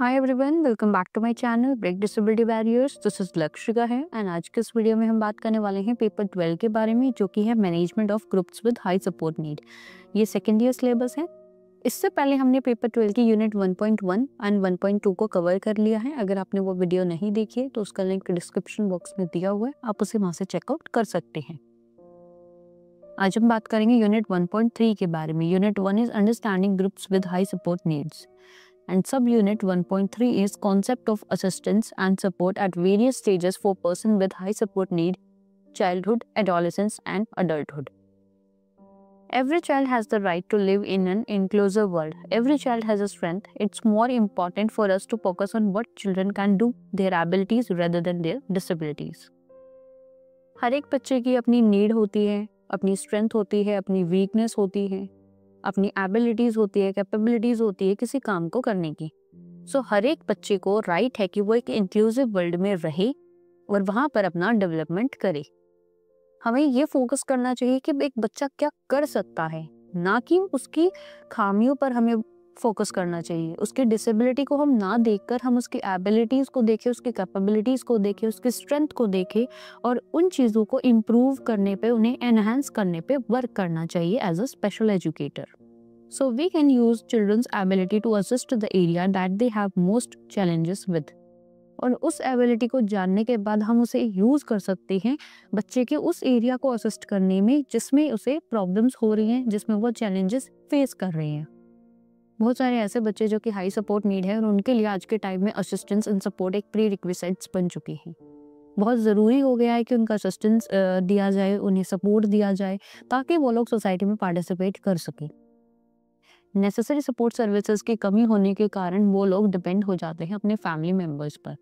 Hi everyone, welcome back to my channel Break Disability Barriers. This is Lakshika है and आज के इस video में हम बात करने वाले हैं पेपर 12 के बारे में, जो कि है management of groups with high support need. ये सेकेंड ईयर सिलेबस है। इससे पहले हमने पेपर 12 की यूनिट 1.1 एंड 1.2 को कवर कर लिया है। अगर आपने वो वीडियो नहीं देखी है तो उसका लिंक डिस्क्रिप्शन बॉक्स में दिया हुआ है, आप उसे वहां से चेकआउट कर सकते हैं। आज हम बात करेंगे यूनिट 1.3 के बारे में। Unit 1 is understanding groups with high support needs and sub-unit 1.3 is concept of assistance and support at various stages for person with high support need, childhood, adolescence and adulthood. Every child has the right to live in an inclusive world. Every child has a strength. It's more important for us to focus on what children can do, their abilities rather than their disabilities. हर एक बच्चे की अपनी need होती है, अपनी strength होती है, अपनी वीकनेस होती है, अपनी एबिलिटीज होती है, कैपेबिलिटीज होती है किसी काम को करने की। सो हर एक बच्चे को राइट है कि वो एक इंक्लूसिव वर्ल्ड में रहे और वहां पर अपना डेवलपमेंट करे। हमें ये फोकस करना चाहिए कि एक बच्चा क्या कर सकता है, ना कि उसकी खामियों पर हमें फोकस करना चाहिए। उसकी डिसेबिलिटी को हम ना देखकर हम उसकी एबिलिटीज को देखें, उसकी कैपेबिलिटीज को देखें, उसकी स्ट्रेंथ को देखें और उन चीज़ों को इम्प्रूव करने पे, उन्हें एनहांस करने पे वर्क करना चाहिए as a special educator. So we can use children's ability to assist the area that they have most challenges with. और उस एबिलिटी को जानने के बाद हम उसे यूज कर सकते हैं बच्चे के उस एरिया को असिस्ट करने में जिसमें उसे प्रॉब्लम्स हो रही हैं, जिसमें वो चैलेंजेस फेस कर रहे हैं। बहुत सारे ऐसे बच्चे जो कि हाई सपोर्ट नीड है और उनके लिए आज के टाइम में असिस्टेंस एंड सपोर्ट एक प्री रिक्विजिट्स बन चुकी है। बहुत ज़रूरी हो गया है कि उनका असिस्टेंस दिया जाए, उन्हें सपोर्ट दिया जाए ताकि वो लोग सोसाइटी में पार्टिसिपेट कर सकें। नेसेसरी सपोर्ट सर्विसेज की कमी होने के कारण वो लोग डिपेंड हो जाते हैं अपने फैमिली मेंबर्स पर।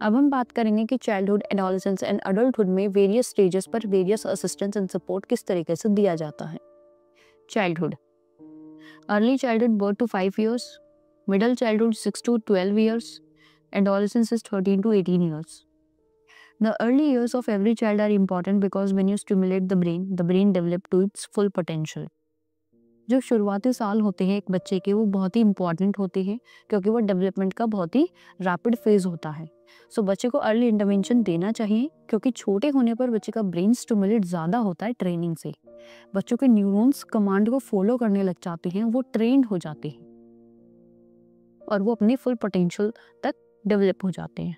अब हम बात करेंगे कि चाइल्डहुड, एडोलेसेंस एंड अडल्टहुड में वेरियस स्टेजेस पर वेरियस असिस्टेंस एंड सपोर्ट किस तरीके से दिया जाता है। Childhood, early childhood birth to 5 years, middle childhood 6 to 12 years, adolescence is 13 to 18 years. The early years of every child are important because when you stimulate the brain develop to its full potential. जो शुरुआती साल होते हैं एक बच्चे के, वो बहुत ही इंपॉर्टेंट होते हैं क्योंकि वो डेवलपमेंट का बहुत ही रैपिड फेज होता है। सो बच्चे को अर्ली इंटरवेंशन देना चाहिए क्योंकि छोटे होने पर बच्चे का ब्रेन स्टिमुलेट ज़्यादा होता है ट्रेनिंग से। बच्चों के न्यूरॉन्स कमांड को फॉलो करने लग जाते हैं, वो ट्रेंड हो जाते हैं और वो अपने फुल पोटेंशियल तक डेवलप हो जाते हैं।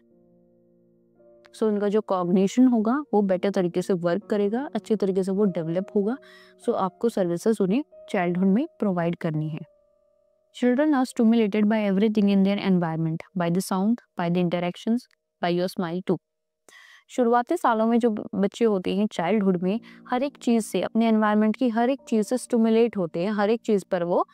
सो उनका जो कॉग्निशन होगा वो बेटर तरीके से वर्क करेगा, अच्छे तरीके से वो डेवलप होगा। सो आपको सर्विसेज उन्हें चाइल्डहुड में प्रोवाइड करनी है। Children are stimulated by everything in their environment, by the sound, by the interactions, by your smile too. शुरुआती सालों में जो बच्चे होते हैं चाइल्डहुड में, हर एक चीज़ से, अपने एनवायरनमेंट की हर एक चीज़ से स्टिमुलेट होते हैं, हर एक चीज़ पर वो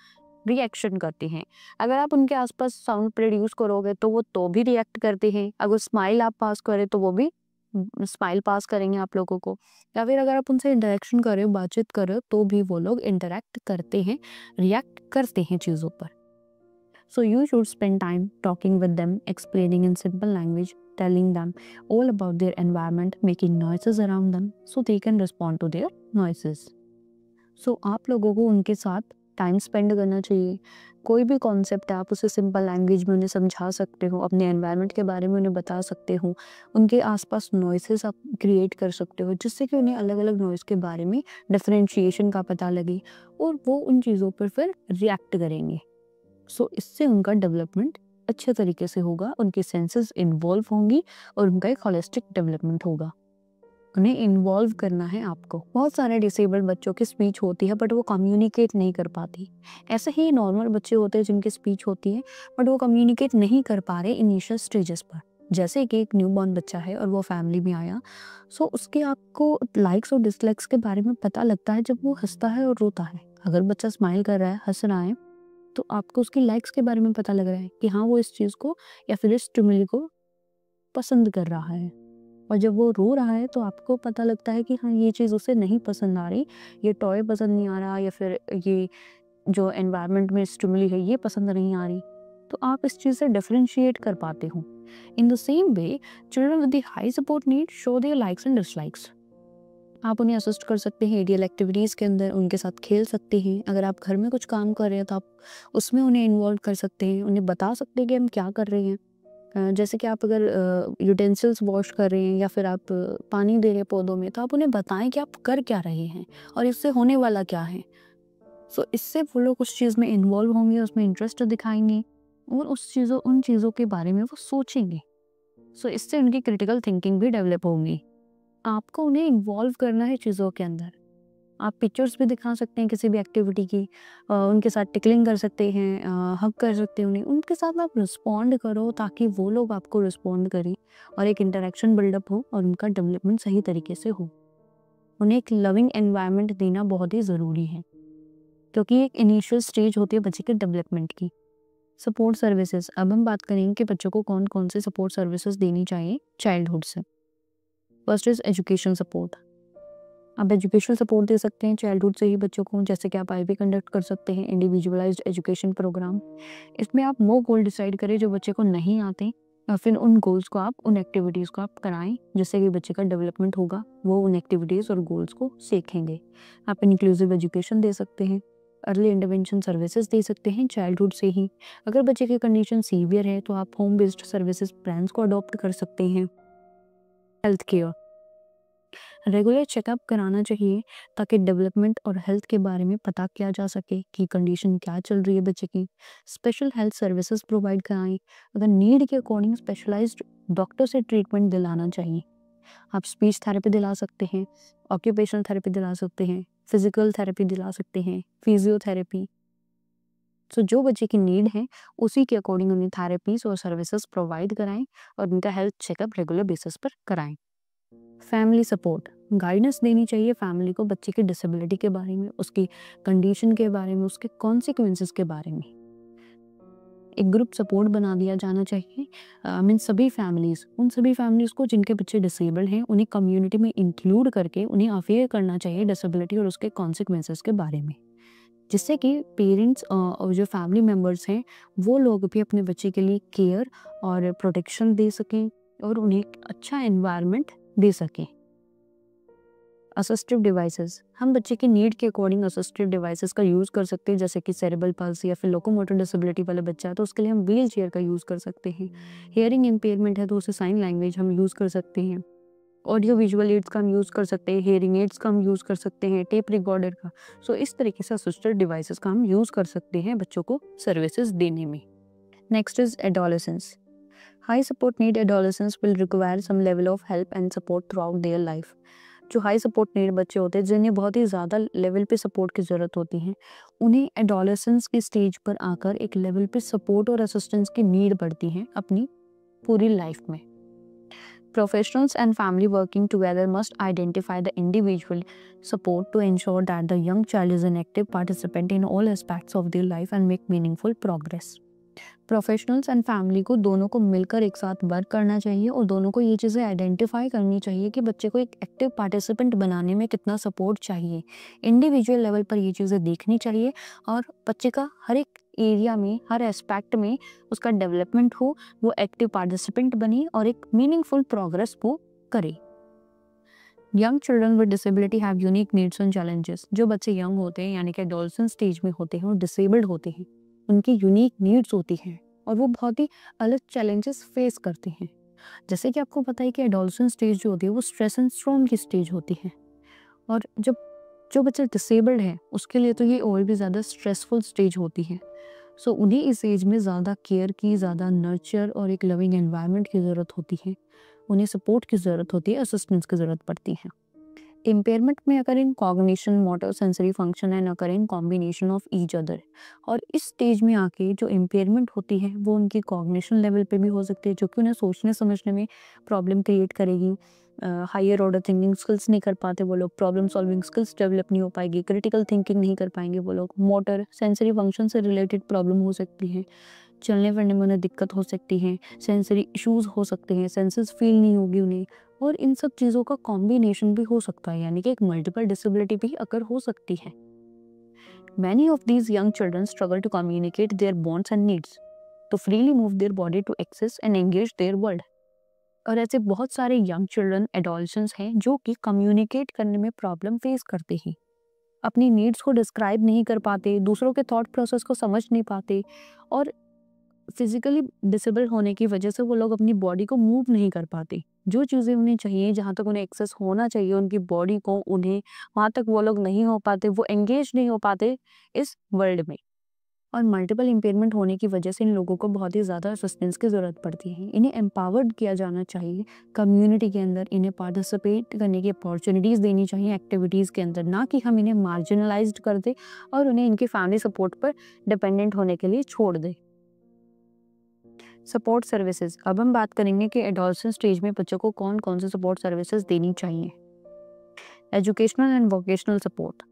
रिएक्शन करते हैं। अगर आप उनके आसपास साउंड प्रोड्यूस करोगे तो वो तो भी रिएक्ट करते हैं। अगर स्माइल आप पास करें तो वो भी स्माइल पास करेंगे आप लोगों को। या फिर अगर आप उनसे इंटरेक्शन करें, बातचीत करें, तो भी वो लोग इंटरेक्ट करते हैं, रिएक्ट करते हैं चीज़ों पर। So you should spend time talking with them, explaining in simple language, telling them all about their environment, making noises around them so they can respond to their noises. So आप लोगों को उनके साथ time spend करना चाहिए। कोई भी concept है आप उसे सिंपल लैंग्वेज में उन्हें समझा सकते हो, अपने एनवायरनमेंट के बारे में उन्हें बता सकते हो, उनके आसपास नॉइसेस आप क्रिएट कर सकते हो जिससे कि उन्हें अलग अलग नॉइस के बारे में डिफरेंशिएशन का पता लगे और वो उन चीज़ों पर फिर रिएक्ट करेंगे। सो इससे उनका डेवलपमेंट अच्छे तरीके से होगा, उनके सेंसेस इन्वॉल्व होंगी और उनका एक होलिस्टिक डेवलपमेंट होगा। उन्हें इन्वॉल्व करना है आपको। बहुत सारे डिसेबल्ड बच्चों की स्पीच होती है बट वो कम्युनिकेट नहीं कर पाती। ऐसे ही नॉर्मल बच्चे होते हैं जिनकी स्पीच होती है बट वो कम्युनिकेट नहीं कर पा रहे इनिशियल स्टेजेस पर। जैसे कि एक न्यूबॉर्न बच्चा है और वो फैमिली में आया, सो उसके आपको लाइक्स और डिसलाइक्स के बारे में पता लगता है जब वो हंसता है और रोता है। अगर बच्चा स्माइल कर रहा है, हंस रहा है, तो आपको उसकी लाइक्स के बारे में पता लग रहा है कि हाँ वो इस चीज़ को या फिर इस स्टिमुली को पसंद कर रहा है। और जब वो रो रहा है तो आपको पता लगता है कि हाँ ये चीज़ उसे नहीं पसंद आ रही, ये टॉय पसंद नहीं आ रहा या फिर ये जो एनवायरनमेंट में स्टिमुली है ये पसंद नहीं आ रही। तो आप इस चीज़ से डिफरेंशिएट कर पाते हो। In the same way children with the high support need show their likes and dislikes. आप उन्हें असिस्ट कर सकते हैं एडीएल एक्टिविटीज़ के अंदर, उनके साथ खेल सकते हैं। अगर आप घर में कुछ काम कर रहे हैं तो आप उसमें उन्हें इन्वॉल्व कर सकते हैं, उन्हें बता सकते हैं कि हम क्या कर रहे हैं। जैसे कि आप अगर यूटेंसिल्स वॉश कर रहे हैं या फिर आप पानी दे रहे हैं पौधों में, तो आप उन्हें बताएं कि आप कर क्या रहे हैं और इससे होने वाला क्या है। सो इससे वो लोग उस चीज़ में इन्वॉल्व होंगे, उसमें इंटरेस्ट दिखाएंगे और उन चीज़ों के बारे में वो सोचेंगे। सो इससे उनकी क्रिटिकल थिंकिंग भी डेवलप होगी। आपको उन्हें इन्वॉल्व करना है चीज़ों के अंदर। आप पिक्चर्स भी दिखा सकते हैं किसी भी एक्टिविटी की, उनके साथ टिकलिंग कर सकते हैं, हग कर सकते हैं उन्हें, उनके साथ आप रिस्पॉन्ड करो ताकि वो लोग आपको रिस्पॉन्ड करें और एक इंटरेक्शन बिल्डअप हो और उनका डेवलपमेंट सही तरीके से हो। उन्हें एक लविंग एनवायरनमेंट देना बहुत ही ज़रूरी है, क्योंकि एक इनिशियल स्टेज होती है बच्चे के डेवलपमेंट की। सपोर्ट सर्विसेज, अब हम बात करेंगे कि बच्चों को कौन कौन से सपोर्ट सर्विसेज देनी चाहिए चाइल्डहुड से। First is education support. आप एजुकेशनल सपोर्ट दे सकते हैं चाइल्डहुड से ही बच्चों को, जैसे कि आप आईबी कंडक्ट कर सकते हैं, इंडिविजुअलाइज्ड एजुकेशन प्रोग्राम। इसमें आप वो गोल डिसाइड करें जो बच्चे को नहीं आते और फिर उन गोल्स को आप, उन एक्टिविटीज़ को आप कराएं, जिससे कि बच्चे का डेवलपमेंट होगा, वो उन एक्टिविटीज़ और गोल्स को सीखेंगे। आप इंक्लूसिव एजुकेशन दे सकते हैं, अर्ली इंटरवेंशन सर्विसेज दे सकते हैं चाइल्डहुड से ही। अगर बच्चे की कंडीशन सीवियर है तो आप होम बेस्ड सर्विसेज प्लान्स को अडॉप्ट कर सकते हैं। हेल्थ केयर, रेगुलर चेकअप कराना चाहिए ताकि डेवलपमेंट और हेल्थ के बारे में पता किया जा सके कि कंडीशन क्या चल रही है बच्चे की। स्पेशल हेल्थ सर्विसेज प्रोवाइड कराएं, अगर नीड के अकॉर्डिंग स्पेशलाइज्ड डॉक्टर से ट्रीटमेंट दिलाना चाहिए। आप स्पीच थेरेपी दिला सकते हैं, ऑक्यूपेशनल थेरेपी दिला सकते हैं, फिजिकल थेरेपी दिला सकते हैं, फिजियोथेरेपी। सो जो बच्चे की नीड है उसी के अकॉर्डिंग उन्हें थेरेपीज और सर्विसेज प्रोवाइड कराएं और उनका हेल्थ चेकअप रेगुलर बेसिस पर कराएं। फैमिली सपोर्ट, गाइडेंस देनी चाहिए फैमिली को बच्चे की डिसेबिलिटी के बारे में, उसकी कंडीशन के बारे में, उसके कॉन्सिक्वेंसेस के बारे में। एक ग्रुप सपोर्ट बना दिया जाना चाहिए। मीन सभी फैमिलीज, उन सभी फैमिलीज को जिनके बच्चे डिसेबल्ड हैं, उन्हें कम्युनिटी में इंक्लूड करके उन्हें अवेयर करना चाहिए डिसेबिलिटी और उसके कॉन्सिक्वेंसेस के बारे में, जिससे कि पेरेंट्स और जो फैमिली मेम्बर्स हैं वो लोग भी अपने बच्चे के लिए केयर और प्रोटेक्शन दे सकें और उन्हें एक अच्छा एनवायरनमेंट दे सकें। असिस्टिव डिवाइसेस, हम बच्चे की नीड के अकॉर्डिंग असिस्टिव डिवाइसेस का यूज़ कर सकते हैं, जैसे कि सेरेब्रल पाल्सी या फिर लोकोमोटर डिसेबिलिटी वाला बच्चा है तो उसके लिए हम व्हील चेयर का यूज़ कर सकते हैं। हियरिंग इम्पेयरमेंट है तो उसे साइन लैंग्वेज हम यूज़ कर सकते हैं। ऑडियो विजुअल एड्स का हम यूज़ कर सकते हैं, हेयरिंग एड्स का हम यूज़ कर सकते हैं, टेप रिकॉर्डर का। सो इस तरीके से असिस्टिव डिवाइसेस का हम यूज़ कर सकते हैं बच्चों को सर्विसेज देने में। Next is adolescence. High support need adolescence will require some level of help and support throughout their life. जो हाई सपोर्ट नीड बच्चे होते हैं जिन्हें बहुत ही ज़्यादा लेवल पे सपोर्ट की ज़रूरत होती है, उन्हें एडोलेसेंस के स्टेज पर आकर एक लेवल पे सपोर्ट और असिस्टेंस की नीड पड़ती है अपनी पूरी लाइफ में। Professionals and family working together must identify the individual support to ensure that the young child is an active participant in all aspects of their life and make meaningful progress. Professionals and family को दोनों को मिलकर एक साथ work करना चाहिए और दोनों को ये चीज़ें आइडेंटिफाई करनी चाहिए कि बच्चे को एक एक्टिव पार्टिसिपेंट बनाने में कितना सपोर्ट चाहिए। इंडिविजुअल लेवल पर ये चीज़ें देखनी चाहिए और बच्चे का हर एक एरिया में, हर एस्पेक्ट में उसका डेवलपमेंट हो, वो एक्टिव पार्टिसिपेंट बने और एक मीनिंगफुल प्रोग्रेस वो करे। Young children with disability have unique needs and challenges. जो बच्चे यंग होते हैं यानी कि एडोलसेंट स्टेज में होते हैं और डिसेबल्ड होते हैं, उनकी यूनिक नीड्स होती हैं और वो बहुत ही अलग चैलेंजेस फेस करते हैं। जैसे कि आपको पता है कि एडोलसेंट स्टेज जो होती है वो स्ट्रेस एंड स्ट्रॉम की स्टेज होती है और जब जो बच्चा डिसेबल्ड है उसके लिए तो ये और भी ज़्यादा स्ट्रेसफुल स्टेज होती है। सो उन्हें इस एज में ज़्यादा केयर की, ज़्यादा नर्चर और एक लविंग एनवायरनमेंट की ज़रूरत होती है। उन्हें सपोर्ट की ज़रूरत होती है, असिस्टेंस की ज़रूरत पड़ती है। इम्पेयरमेंट में अगर in cognition, motor, sensory function and occur in combination of each other. और इस स्टेज में आके जो इम्पेयरमेंट होती है वो उनकी कॉग्निशन लेवल पे भी हो सकती है, जो कि उन्हें सोचने समझने में प्रॉब्लम क्रिएट करेगी। हायर ऑर्डर थिंकिंग स्किल्स नहीं कर पाते वो लोग, प्रॉब्लम सॉल्विंग स्किल्स डेवलप नहीं हो पाएगी, क्रिटिकल थिंकिंग नहीं कर पाएंगे वो लोग, मोटर सेंसरी फंक्शन से रिलेटेड प्रॉब्लम हो सकती है, चलने फिरने में उन्हें दिक्कत हो सकती है, सेंसरी इश्यूज हो सकते हैं, सेंसेस फील नहीं होगी उन्हें, और इन सब चीज़ों का कॉम्बिनेशन भी हो सकता है, यानी कि एक मल्टीपल डिसेबिलिटी भी अगर हो सकती है। Many of these young children struggle to communicate their bonds and needs, to freely move their body to access and engage their world. और ऐसे बहुत सारे यंग चिल्ड्रन एडोलसेंट्स हैं जो कि कम्युनिकेट करने में प्रॉब्लम फेस करते हैं, अपनी नीड्स को डिस्क्राइब नहीं कर पाते, दूसरों के थॉट प्रोसेस को समझ नहीं पाते, और फिजिकली डिसेबल होने की वजह से वो लोग अपनी बॉडी को मूव नहीं कर पाते। जो चीज़ें उन्हें चाहिए, जहाँ तक उन्हें एक्सेस होना चाहिए उनकी बॉडी को, उन्हें वहाँ तक वो लोग नहीं हो पाते, वो एंगेज नहीं हो पाते इस वर्ल्ड में। और मल्टीपल इम्पेयरमेंट होने की वजह से इन लोगों को बहुत ही ज़्यादा असिस्टेंस की ज़रूरत पड़ती है। इन्हें एम्पावर्ड किया जाना चाहिए कम्युनिटी के अंदर, इन्हें पार्टिसिपेट करने की अपॉर्चुनिटीज़ देनी चाहिए एक्टिविटीज़ के अंदर, ना कि हम इन्हें मार्जिनलाइज्ड कर दें और उन्हें इनकी फैमिली सपोर्ट पर डिपेंडेंट होने के लिए छोड़ दें। सपोर्ट सर्विसेज, अब हम बात करेंगे कि एडोलसेंट स्टेज में बच्चों को कौन कौन से सपोर्ट सर्विसेज देनी चाहिए। Educational and vocational support.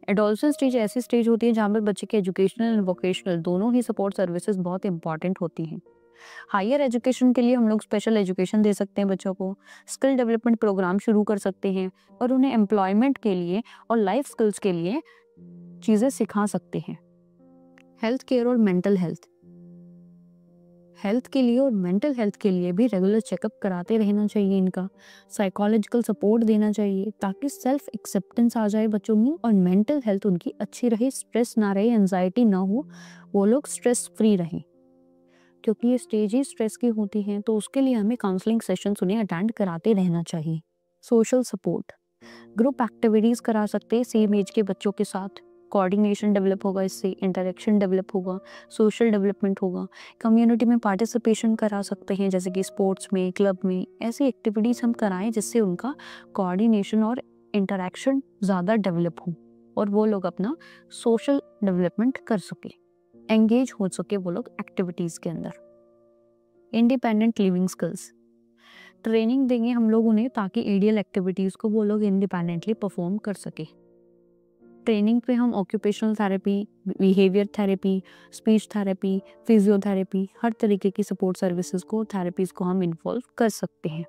Adolescent stage ऐसी स्टेज होती है जहाँ पर बच्चे के एजुकेशनल एंड वोकेशनल दोनों ही सपोर्ट सर्विसेज बहुत इंपॉर्टेंट होती हैं। हायर एजुकेशन के लिए हम लोग स्पेशल एजुकेशन दे सकते हैं बच्चों को, स्किल डेवलपमेंट प्रोग्राम शुरू कर सकते हैं और उन्हें एम्प्लॉयमेंट के लिए और लाइफ स्किल्स के लिए चीज़ें सिखा सकते हैं। हेल्थ केयर और मेंटल हेल्थ, हेल्थ के लिए और मेंटल हेल्थ के लिए भी रेगुलर चेकअप कराते रहना चाहिए, इनका साइकोलॉजिकल सपोर्ट देना चाहिए ताकि सेल्फ एक्सेप्टेंस आ जाए बच्चों में और मेंटल हेल्थ उनकी अच्छी रहे, स्ट्रेस ना रहे, एंजाइटी ना हो, वो लोग स्ट्रेस फ्री रहें, क्योंकि ये स्टेज ही स्ट्रेस की होती हैं। तो उसके लिए हमें काउंसलिंग सेशंस उन्हें अटेंड कराते रहना चाहिए। सोशल सपोर्ट, ग्रुप एक्टिविटीज़ करा सकते हैं सेम एज के बच्चों के साथ, कोऑर्डिनेशन डेवलप होगा, इससे इंटरेक्शन डेवलप होगा, सोशल डेवलपमेंट होगा। कम्युनिटी में पार्टिसिपेशन करा सकते हैं, जैसे कि स्पोर्ट्स में, क्लब में, ऐसी एक्टिविटीज़ हम कराएं जिससे उनका कोऑर्डिनेशन और इंटरेक्शन ज़्यादा डेवलप हो और वो लोग अपना सोशल डेवलपमेंट कर सके, एंगेज हो सके वो लोग एक्टिविटीज़ के अंदर। इंडिपेंडेंट लिविंग स्किल्स, ट्रेनिंग देंगे हम लोग उन्हें ताकि एडियल एक्टिविटीज़ को वो लोग इंडिपेंडेंटली परफॉर्म कर सके। ट्रेनिंग पे हम occupational therapy, behaviour therapy, speech therapy, physiotherapy, हर तरीके की सपोर्ट सर्विसेज को, थेरेपीज़ को हम इन्वॉल्व कर सकते हैं।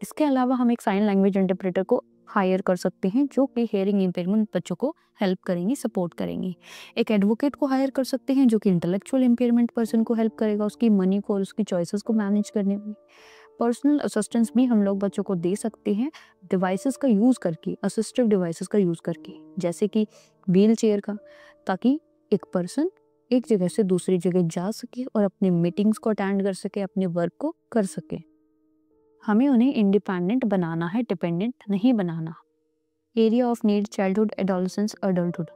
इसके अलावा हम एक साइन लैंग्वेज इंटरप्रेटर को हायर कर सकते हैं जो कि हेयरिंग इम्पेयरमेंट बच्चों को हेल्प करेंगी, सपोर्ट करेंगी। एक एडवोकेट को हायर कर सकते हैं जो कि इंटेलेक्चुअल इम्पेयरमेंट पर्सन को हेल्प करेगा उसकी मनी को और उसकी चॉइसेस को मैनेज करने में। पर्सनल असिस्टेंस भी हम लोग बच्चों को दे सकते हैं डिवाइसेस का यूज़ करके, असिस्टिव डिवाइसेस का यूज़ करके, जैसे कि व्हील चेयर का, ताकि एक पर्सन एक जगह से दूसरी जगह जा सके और अपने मीटिंग्स को अटेंड कर सके, अपने वर्क को कर सके। हमें उन्हें इंडिपेंडेंट बनाना है, डिपेंडेंट नहीं बनाना। Area of need, childhood, adolescence, adulthood.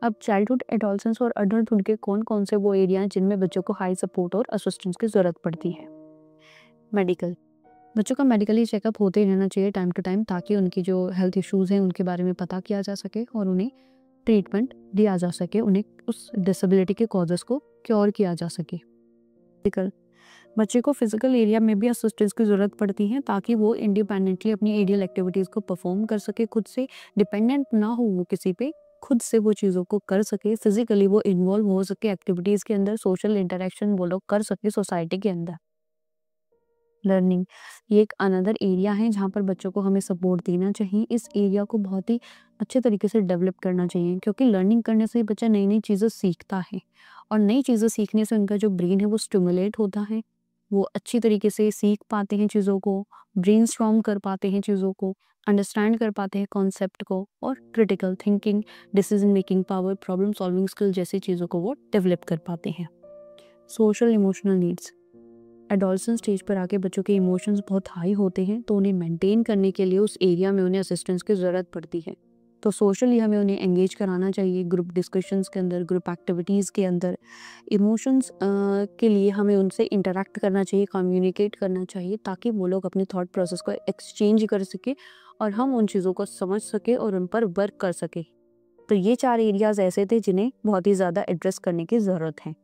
अब चाइल्डहुड, एडोलसेंस और अडल्टहुड के कौन कौन से वो एरिया हैं जिनमें बच्चों को हाई सपोर्ट और असिस्टेंस की ज़रूरत पड़ती है। मेडिकल, बच्चों का मेडिकली चेकअप होते ही रहना चाहिए टाइम टू टाइम, ताकि उनकी जो हेल्थ इश्यूज़ हैं उनके बारे में पता किया जा सके और उन्हें ट्रीटमेंट दिया जा सके, उन्हें उस डिसेबिलिटी के कॉजेज़ को क्योर किया जा सके। फिजिकल, बच्चे को फिजिकल एरिया में भी असिस्टेंस की ज़रूरत पड़ती है ताकि वो इंडिपेंडेंटली अपनी एरियल एक्टिविटीज़ को परफॉर्म कर सके, खुद से डिपेंडेंट ना हो वो किसी पे, खुद से वो चीज़ों को कर सके, फिजिकली वो इन्वॉल्व हो सके एक्टिविटीज़ के अंदर, सोशल इंटरेक्शन वो लोग कर सके सोसाइटी के अंदर। लर्निंग, ये एक अनदर एरिया है जहाँ पर बच्चों को हमें सपोर्ट देना चाहिए। इस एरिया को बहुत ही अच्छे तरीके से डेवलप करना चाहिए, क्योंकि लर्निंग करने से बच्चा नई नई चीज़ें सीखता है और नई चीज़ें सीखने से उनका जो ब्रेन है वो स्टिमुलेट होता है, वो अच्छी तरीके से सीख पाते हैं चीज़ों को, ब्रेनस्टॉर्म कर पाते हैं चीज़ों को, अंडरस्टैंड कर पाते हैं कॉन्सेप्ट को, और critical thinking, decision making power, problem solving skill जैसी चीज़ों को वो डेवलप कर पाते हैं। Social emotional needs, adolescent stage पर आके बच्चों के इमोशंस बहुत हाई होते हैं, तो उन्हें मेंटेन करने के लिए उस एरिया में उन्हें असिस्टेंस की ज़रूरत पड़ती है। तो सोशली हमें उन्हें एंगेज कराना चाहिए, ग्रुप डिस्कशंस के अंदर, ग्रुप एक्टिविटीज़ के अंदर। इमोशंस के लिए हमें उनसे इंटरेक्ट करना चाहिए, कम्युनिकेट करना चाहिए, ताकि वो लोग अपने थॉट प्रोसेस को एक्सचेंज कर सके और हम उन चीज़ों को समझ सके और उन पर वर्क कर सके। तो ये 4 एरियाज़ ऐसे थे जिन्हें बहुत ही ज़्यादा एड्रेस करने की ज़रूरत है।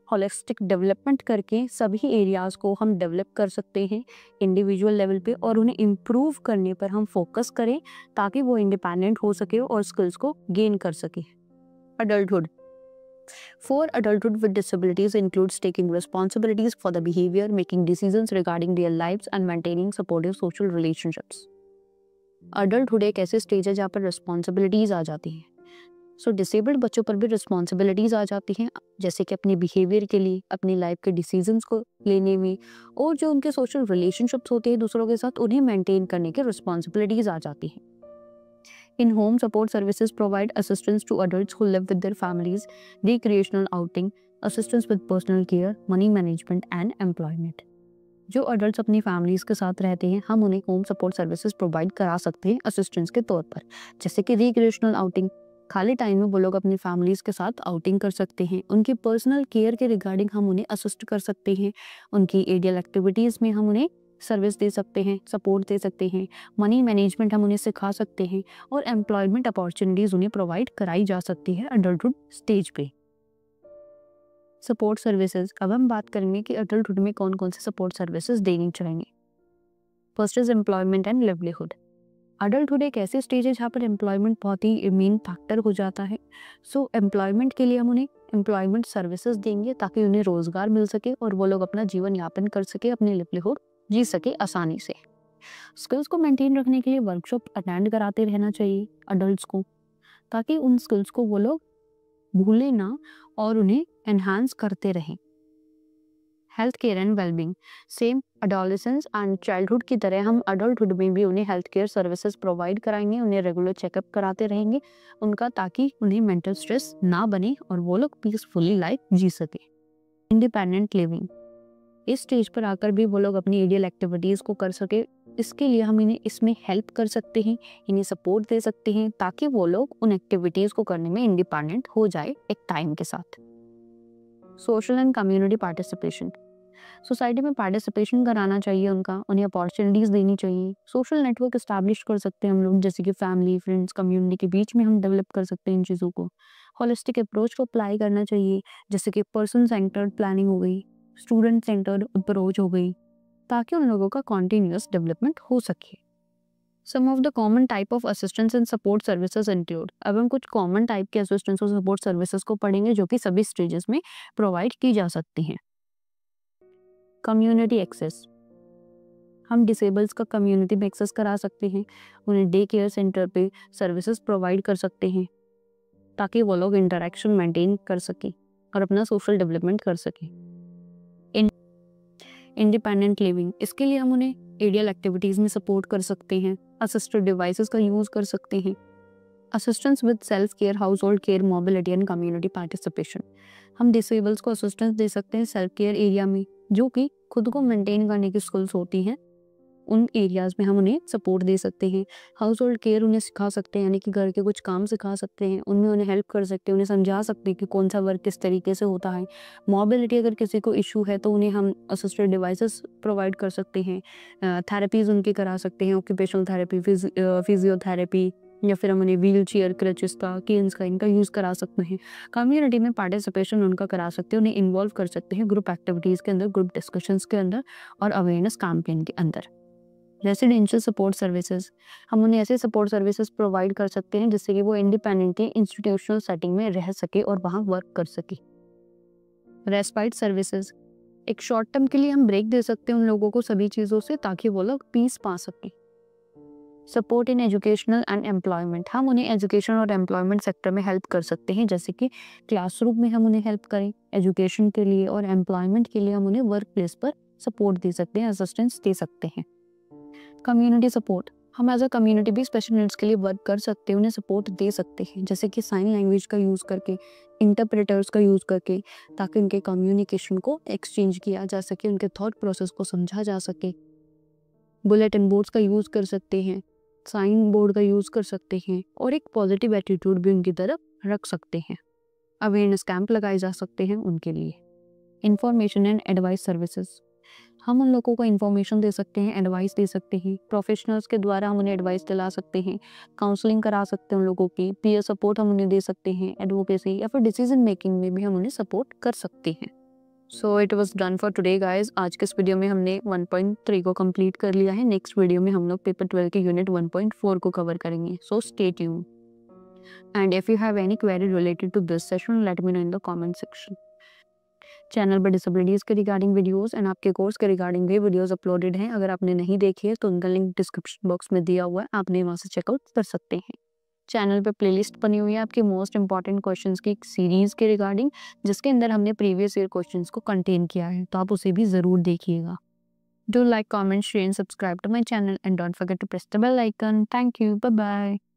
होलिस्टिक डेवलपमेंट करके सभी एरियाज़ को हम डेवलप कर सकते हैं इंडिविजुअल लेवल पे, और उन्हें इम्प्रूव करने पर हम फोकस करें ताकि वो इंडिपेंडेंट हो सके और स्किल्स को गेन कर सके। Adulthood, For adulthood with disabilities includes taking responsibilities for the behavior, making decisions regarding their lives and maintaining supportive social relationships. Adulthood एक ऐसे स्टेज है जहाँ पर रिस्पॉन्सिबिलिटीज़ आ जाती हैं, सो डिसेबल्ड बच्चों पर भी रिस्पॉन्सिबिलिटीज़ आ जाती हैं, जैसे कि अपने बिहेवियर के लिए, अपनी लाइफ के डिसीजंस को लेने में, और जो उनके सोशल रिलेशनशिप्स होते हैं दूसरों के साथ, उन्हें मेंटेन करने की रिस्पॉन्सिबिलिटीज़ आ जाती हैं। In home support services provide assistance to adults who live with their families, recreational outing, assistance with personal care, money management and employment. जो अडल्ट्स अपनी फैमिलीज के साथ रहते हैं, हम उन्हें होम सपोर्ट सर्विसेज प्रोवाइड करा सकते हैं असिस्टेंस के तौर पर, जैसे कि रिक्रिएशनल आउटिंग, खाली टाइम में वो लोग अपनी फैमिलीज के साथ आउटिंग कर सकते हैं। उनकी पर्सनल केयर के रिगार्डिंग हम उन्हें असिस्ट कर सकते हैं। उनकी एडियल एक्टिविटीज़ में हम उन्हें सर्विस दे सकते हैं, सपोर्ट दे सकते हैं। मनी मैनेजमेंट हम उन्हें सिखा सकते हैं, और एम्प्लॉयमेंट अपॉर्चुनिटीज़ उन्हें प्रोवाइड कराई जा सकती है अडल्टहुड स्टेज पे। सपोर्ट सर्विसेज, अब हम बात करेंगे कि अडल्टहुड में कौन कौन से सपोर्ट सर्विसेज देनी चाहिए। First is employment and livelihood. Adulthood एक ऐसी स्टेज है जहाँ पर एम्प्लॉयमेंट बहुत ही मेन फैक्टर हो जाता है। सो एम्प्लॉयमेंट के लिए हम उन्हें एम्प्लॉयमेंट सर्विसेज देंगे ताकि उन्हें रोजगार मिल सके और वो लोग अपना जीवन यापन कर सके, अपनी लिवलीहुड जी सके आसानी से। स्किल्स को मेंटेन रखने के लिए वर्कशॉप अटेंड कराते रहना चाहिए अडल्ट्स को, ताकि उन स्किल्स को वो लोग भूलें ना और उन्हें एनहांस करते रहें। Health care and wellbeing, same adolescence and childhood की तरह हम अडल्टहुड में भी उन्हें हेल्थ केयर सर्विसेज प्रोवाइड कराएंगे, उन्हें रेगुलर चेकअप कराते रहेंगे उनका, ताकि उन्हें मेंटल स्ट्रेस ना बने और वो लोग पीसफुली लाइफ जी सके। इंडिपेंडेंट लिविंग, इस स्टेज पर आकर भी वो लोग अपनी आइडियल एक्टिविटीज़ को कर सके, इसके लिए हम इन्हें इसमें हेल्प कर सकते हैं, इन्हें सपोर्ट दे सकते हैं, ताकि वो लोग उन एक्टिविटीज़ को करने में इंडिपेंडेंट हो जाए एक टाइम के साथ। Social and community participation, society में पार्टिसिपेशन कराना चाहिए उनका, उन्हें अपॉर्चुनिटीज़ देनी चाहिए। सोशल नेटवर्क इस्टेब्लिश कर सकते हैं हम लोग, जैसे कि फैमिली, फ्रेंड्स, कम्युनिटी के बीच में हम डेवलप कर सकते हैं इन चीज़ों को। होलिस्टिक अप्रोच को अप्लाई करना चाहिए, जैसे कि पर्सन सेंटर्ड प्लानिंग हो गई, स्टूडेंट सेंटर्ड अप्रोच हो गई, ताकि उन लोगों का कॉन्टिन्यूअस डेवलपमेंट हो सके। Some of the common type of assistance and support services include, अब हम कुछ कॉमन टाइप के असिस्टेंस और सपोर्ट सर्विसेज को पढ़ेंगे जो कि सभी स्टेजेस में प्रोवाइड की जा सकती हैं। कम्युनिटी एक्सेस, हम डिसेबल्स का कम्युनिटी में एक्सेस करा सकते हैं, उन्हें डे केयर सेंटर पे सर्विसेज प्रोवाइड कर सकते हैं, ताकि वो लोग इंटरेक्शन मेंटेन कर सकें और अपना सोशल डेवलपमेंट कर सकें। इंडिपेंडेंट लिविंग, इसके लिए हम उन्हें आइडियल एक्टिविटीज़ में सपोर्ट कर सकते हैं, असिस्टेड डिवाइसेस का यूज़ कर सकते हैं। Assistance with self care, house hold care, mobility and community participation, हम डिसेबल्स को असिस्टेंस दे सकते हैं सेल्फ केयर एरिया में, जो कि खुद को मेंटेन करने की स्किल्स होती हैं, उन एरियाज़ में हम उन्हें सपोर्ट दे सकते हैं। हाउस होल्ड केयर उन्हें सिखा सकते हैं, यानी कि घर के कुछ काम सिखा सकते हैं, उनमें उन्हें हेल्प कर सकते हैं, उन्हें समझा सकते हैं कि कौन सा वर्क किस तरीके से होता है। मोबिलिटी, अगर किसी को इशू है तो उन्हें हम असिस्टेड डिवाइसेस प्रोवाइड कर सकते हैं, थेरेपीज़ उनकी करा सकते हैं, ऑक्यूपेशनल थेरेपी, फिजियोथेरेपी, या फिर हम उन्हें व्हील चेयर, क्रचेस का, केन्स का, इनका यूज़ करा सकते हैं। कम्युनिटी में पार्टिसिपेशन उनका करा सकते हैं, उन्हें इन्वॉल्व कर सकते हैं ग्रुप एक्टिविटीज़ के अंदर, ग्रुप डिस्कशंस के अंदर और अवेयरनेस कैंपेन के अंदर। रेसिडेंशियल सपोर्ट सर्विसेज, हम उन्हें ऐसे सपोर्ट सर्विसेज प्रोवाइड कर सकते हैं जिससे कि वो इंडिपेंडेंटली इंस्टीट्यूशनल सेटिंग में रह सके और वहाँ वर्क कर सके। रेस्पाइट सर्विसेज, एक शॉर्ट टर्म के लिए हम ब्रेक दे सकते हैं उन लोगों को सभी चीज़ों से, ताकि वो लोग पीस पा सकें। Support in educational and employment, हम उन्हें एजुकेशन और एम्प्लॉयमेंट सेक्टर में हेल्प कर सकते हैं, जैसे कि क्लासरूम में हम उन्हें हेल्प करें एजुकेशन के लिए, और एम्प्लॉयमेंट के लिए हम उन्हें वर्क प्लेस पर सपोर्ट दे सकते हैं, असिस्टेंस दे सकते हैं। कम्युनिटी सपोर्ट, हम एज अ कम्युनिटी भी स्पेशल नीड्स के लिए वर्क कर सकते हैं, उन्हें सपोर्ट दे सकते हैं, जैसे कि साइन लैंग्वेज का यूज़ करके, इंटरप्रेटर्स का यूज़ करके, ताकि उनके कम्युनिकेशन को एक्सचेंज किया जा सके, उनके थॉट प्रोसेस को समझा जा सके। बुलेटिन बोर्ड्स का यूज़ कर सकते हैं, साइन बोर्ड का यूज़ कर सकते हैं, और एक पॉजिटिव एटीट्यूड भी उनकी तरफ रख सकते हैं। अवेयरनेस कैंप लगाए जा सकते हैं उनके लिए। इंफॉर्मेशन एंड एडवाइस सर्विसेज, हम उन लोगों को इन्फॉर्मेशन दे सकते हैं, एडवाइस दे सकते हैं, प्रोफेशनल्स के द्वारा हम उन्हें एडवाइस दिला सकते हैं, काउंसलिंग करा सकते हैं उन लोगों की, पीयर सपोर्ट हम उन्हें दे सकते हैं, एडवोकेसी या फिर डिसीजन मेकिंग में भी हम उन्हें सपोर्ट कर सकते हैं। So it was done for today guys. आज के इस वीडियो में हमने 1.3 को कंप्लीट कर लिया है। नेक्स्ट वीडियो में हम लोग पेपर 12 के यूनिट 1.4 को कवर करेंगे। So stay tune, and if you have any query related to this session, let me know in the comment section. Channel पर डिसेबिलिटीज़ के रिगार्डिंग वीडियोस एंड आपके कोर्स के रिगार्डिंग भी वीडियोस अपलोडेड हैं। अगर आपने नहीं देखी है तो उनका लिंक डिस्क्रिप्शन बॉक्स में दिया हुआ है, आपने वहाँ से चेकआउट कर सकते हैं। चैनल पे प्लेलिस्ट बनी हुई है आपके मोस्ट इंपॉर्टेंट क्वेश्चंस की एक सीरीज के रिगार्डिंग, जिसके अंदर हमने प्रीवियस ईयर क्वेश्चंस को कंटेन किया है, तो आप उसे भी ज़रूर देखिएगा। Do like, comment, share and subscribe to my channel and don't forget to press the bell icon. Thank you. Bye bye.